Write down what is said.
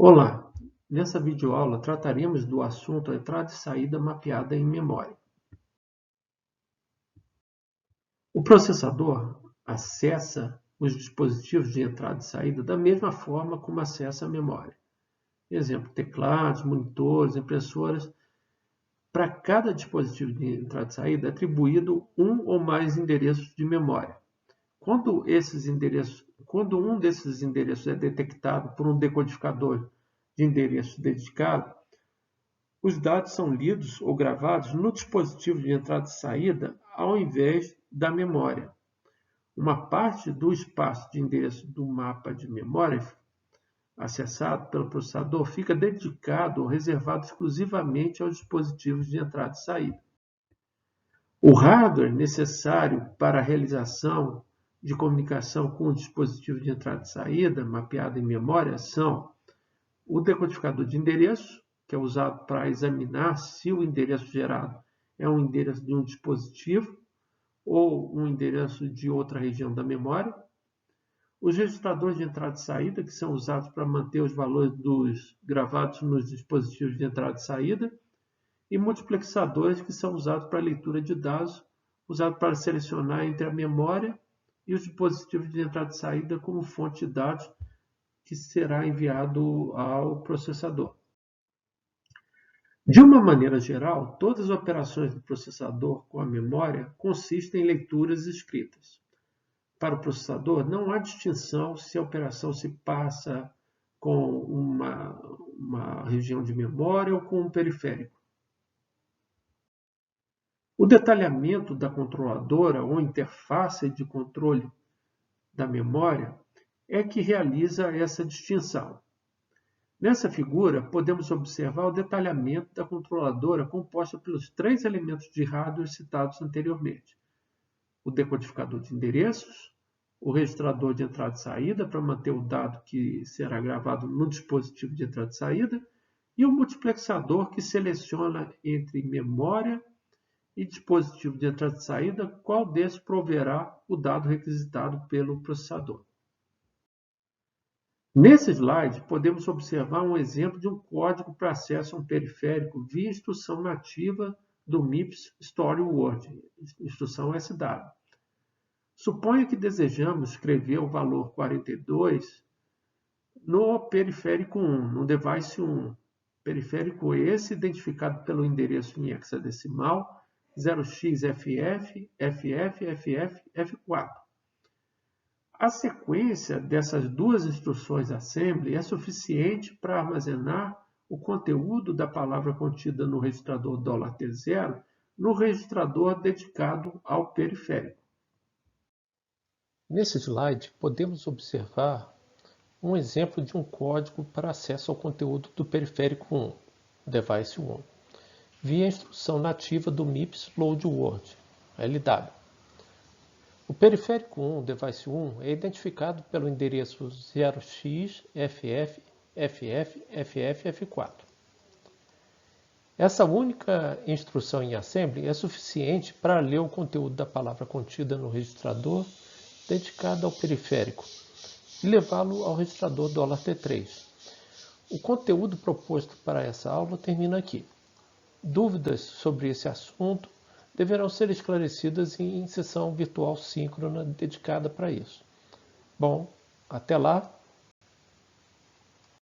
Olá! Nessa videoaula trataremos do assunto entrada e saída mapeada em memória. O processador acessa os dispositivos de entrada e saída da mesma forma como acessa a memória. Exemplo, teclados, monitores, impressoras. Para cada dispositivo de entrada e saída é atribuído um ou mais endereços de memória. Quando um desses endereços é detectado por um decodificador de endereço dedicado, os dados são lidos ou gravados no dispositivo de entrada e saída ao invés da memória. Uma parte do espaço de endereço do mapa de memória acessado pelo processador fica dedicado ou reservado exclusivamente aos dispositivos de entrada e saída. O hardware necessário para a realização de comunicação com o dispositivo de entrada e saída mapeado em memória são o decodificador de endereço, que é usado para examinar se o endereço gerado é um endereço de um dispositivo ou um endereço de outra região da memória. Os registradores de entrada e saída, que são usados para manter os valores gravados nos dispositivos de entrada e saída. E multiplexadores, que são usados para leitura de dados, usados para selecionar entre a memória e os dispositivos de entrada e saída como fonte de dados que será enviado ao processador. De uma maneira geral, todas as operações do processador com a memória consistem em leituras escritas. Para o processador, não há distinção se a operação se passa com uma região de memória ou com um periférico. O detalhamento da controladora ou interface de controle da memória é que realiza essa distinção. Nessa figura, podemos observar o detalhamento da controladora composta pelos três elementos de hardware citados anteriormente: o decodificador de endereços, o registrador de entrada e saída para manter o dado que será gravado no dispositivo de entrada e saída, e o multiplexador que seleciona entre memória e dispositivo de entrada e saída qual desses proverá o dado requisitado pelo processador. Nesse slide, podemos observar um exemplo de um código para acesso a um periférico via instrução nativa do MIPS Story Word, instrução SW. Suponha que desejamos escrever o valor 42 no periférico 1, no device 1. Periférico esse identificado pelo endereço em hexadecimal 0xFF, FF, FF, F4. A sequência dessas duas instruções assembly é suficiente para armazenar o conteúdo da palavra contida no registrador $T0 no registrador dedicado ao periférico. Nesse slide, podemos observar um exemplo de um código para acesso ao conteúdo do periférico 1, device 1, via a instrução nativa do MIPS Load Word, LW. O periférico 1, device 1, é identificado pelo endereço 0xFF, FF, FF, F4. Essa única instrução em assembly é suficiente para ler o conteúdo da palavra contida no registrador dedicado ao periférico e levá-lo ao registrador $T3. O conteúdo proposto para essa aula termina aqui. Dúvidas sobre esse assunto deverão ser esclarecidas em sessão virtual síncrona dedicada para isso. Bom, até lá!